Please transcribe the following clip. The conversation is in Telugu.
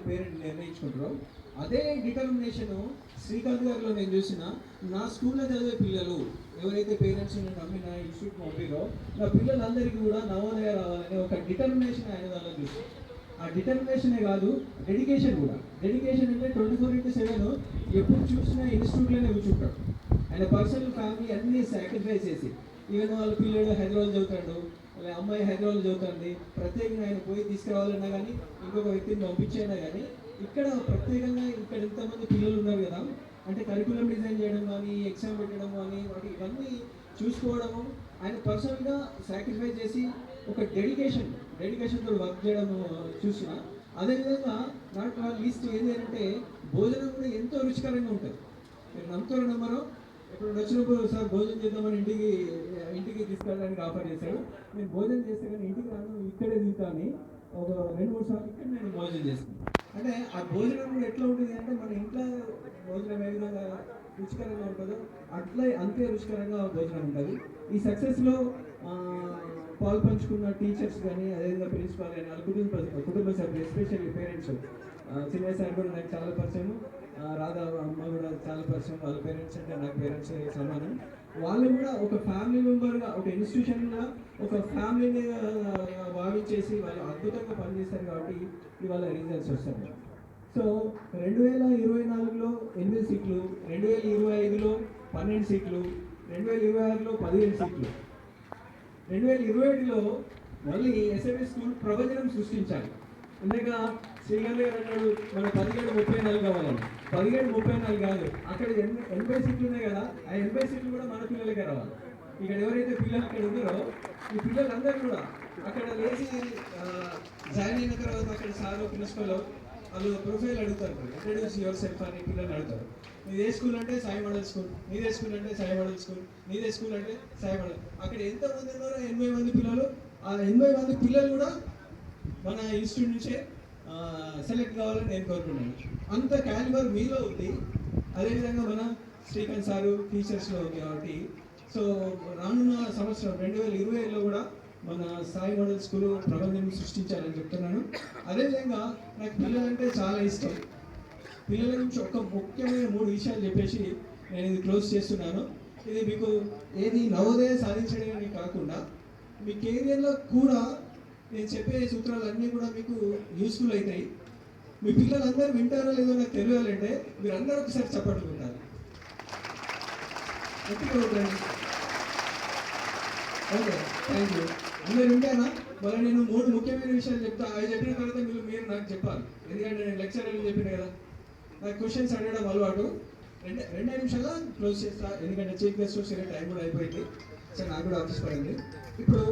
పేరెంట్ నిర్ణయించుకుంటారో అదే డిటర్మినేషన్ శ్రీకాంత్ గారిలో నేను చూసిన నా స్కూల్లో చదివే పిల్లలు ఎవరైతే పేరెంట్స్ నమ్మి నా ఇన్స్టిట్యూట్ పంపిరో నా పిల్లలందరికీ కూడా నవోదయ రావాలనే ఒక డిటర్మినేషన్ ఆయన దానిలో చూసి ఆ డిటర్మినేషనే కాదు డెడికేషన్ కూడా. డెడికేషన్ అంటే 24/7 ఎప్పుడు చూసినా ఇన్స్టిట్యూట్లోనే కూర్చుంటాడు. ఆయన పర్సనల్ ఫ్యామిలీ అన్నీ సాక్రిఫైస్ చేసి ఈవెన్ వాళ్ళ పిల్లడు హైదరాబాద్ చదువుతాడు, వాళ్ళ అమ్మాయి హైదరాబాద్ చదువుతుంది, ప్రత్యేకంగా ఆయన పోయి తీసుకురావాలన్నా కానీ ఇంకొక వ్యక్తిని పంపించైనా కానీ ఇక్కడ ప్రత్యేకంగా ఇక్కడ ఎంతమంది పిల్లలు ఉన్నారు కదా అంటే కరికులం డిజైన్ చేయడం కానీ ఎగ్జామ్ పెట్టడం కానీ వాటి ఇవన్నీ చూసుకోవడము ఆయన పర్సనల్గా సాక్రిఫైస్ చేసి ఒక డెడికేషన్తో వర్క్ చేయడం చూసిన. అదేవిధంగా నాకు లిస్ట్ ఏంటి అంటే భోజనం కూడా ఎంతో రుచికరంగా ఉంటుంది. మీరు నమ్ముతారో నమ్మరో ఇప్పుడు వచ్చినప్పుడు సార్ భోజనం చేద్దామని ఇంటికి తీసుకెళ్ళడానికి ఆఫర్ చేశాడు. నేను భోజనం చేస్తే కానీ ఇంటికి రాను ఇక్కడే తింటాను ఒక 2-3 సార్లు ఇక్కడ నేను భోజనం చేస్తాను. అంటే ఆ భోజనం కూడా ఎట్లా ఉంటుంది అంటే మన ఇంట్లో భోజనం ఏ విధంగా రుచికరంగా ఉంటుందో అంతే రుచికరంగా భోజనం ఉంటుంది. ఈ సక్సెస్లో పాలు పంచుకున్న టీచర్స్ కానీ అదేవిధంగా ప్రిన్సిపాల్ కానీ వాళ్ళ కుటుంబ సభ్యులు ఎస్పెషల్లీ పేరెంట్స్ చిన్న సార్ కూడా నాకు చాలా పరిచయం, రాధా అమ్మ కూడా చాలా పరిచయం. వాళ్ళ పేరెంట్స్ అంటే నాకు పేరెంట్స్ సమానం. వాళ్ళు కూడా ఒక ఫ్యామిలీ మెంబర్గా ఒక ఇన్స్టిట్యూషన్గా ఒక ఫ్యామిలీని భావించేసి వాళ్ళు అద్భుతంగా పనిచేస్తారు కాబట్టి ఇవాళ రిజల్ట్స్ వస్తాయి. సో 2024లో 8 సీట్లు, 2025లో 12 సీట్లు, 2026లో 15 సీట్లు, 2027లో మళ్ళీ ఎస్ఎంఎస్ స్కూల్ ప్రవచనం సృష్టించాలి. ఇందాక శ్రీకాంత్ గారు అన్నాడు మన 1734 కావాలని. 1734 కాదు, అక్కడ 80 సీట్లు ఉన్నాయి కదా, ఆ 80 సీట్లు కూడా మన పిల్లలకే రావాలి. ఇక్కడ ఎవరైతే పిల్లలు ఇక్కడ ఉన్నారో ఈ పిల్లలందరూ కూడా అక్కడ లేచి జాయిన్ అయిన తర్వాత అక్కడ సార్ ప్రిన్సిపల్ వాళ్ళు ప్రొఫైల్ అడుగుతారు, ఇంట్రడ్యూస్ యువర్ సెల్ఫ్ అని పిల్లలు అడుగుతారు. నీదే స్కూల్ అంటే సాయి మోడల్ స్కూల్, నీదే స్కూల్ అంటే సాయి మోడల్ స్కూల్, నీదే స్కూల్ అంటే సాయి మోడల్. అక్కడ ఎంతమంది ఉన్నారో 80 మంది పిల్లలు. ఆ 80 మంది పిల్లలు కూడా మన ఇన్స్టిట్యూట్ నుంచే సెలెక్ట్ కావాలని నేను కోరుకున్నాను. అంత క్యాలిబర్ మీలో ఉంది. అదేవిధంగా మన శ్రీకాంత్ సారు టీచర్స్లో ఉంది కాబట్టి సో రానున్న సంవత్సరం 2027లో కూడా మన సాయి మోడల్ స్కూల్ ప్రబంధం సృష్టించాలని చెప్తున్నాను. అదేవిధంగా నాకు పిల్లలంటే చాలా ఇష్టం. పిల్లల నుంచి ఒక ముఖ్యమైన 3 విషయాలు చెప్పేసి నేను ఇది క్లోజ్ చేస్తున్నాను. ఇది మీకు ఏది నవోదయ సాధించడమే కాకుండా మీ కెరియర్లో కూడా నేను చెప్పే సూత్రాలన్నీ కూడా మీకు యూస్ఫుల్ అవుతాయి. మీ పిల్లలందరూ వింటారో లేదో నాకు తెలియాలంటే మీరు అందరూ ఒకసారి చప్పట్టుకుంటారు. Okay, thank you. అందరు వింటారా? మళ్ళీ నేను 3 ముఖ్యమైన విషయాలు చెప్తా. అవి చెప్పిన తర్వాత మీరు నాకు చెప్పాలి. ఎందుకంటే నేను లెక్చరర్లు చెప్పిన కదా, నాకు క్వశ్చన్స్ అడగడం అలవాటు. 2 నిమిషాల్లో క్లోజ్ చేస్తా, ఎందుకంటే చీఫ్ గెస్ట్ వచ్చే టైం కూడా అయిపోయింది. సో నాకు కూడా ఆఫీస్ పడింది. ఇప్పుడు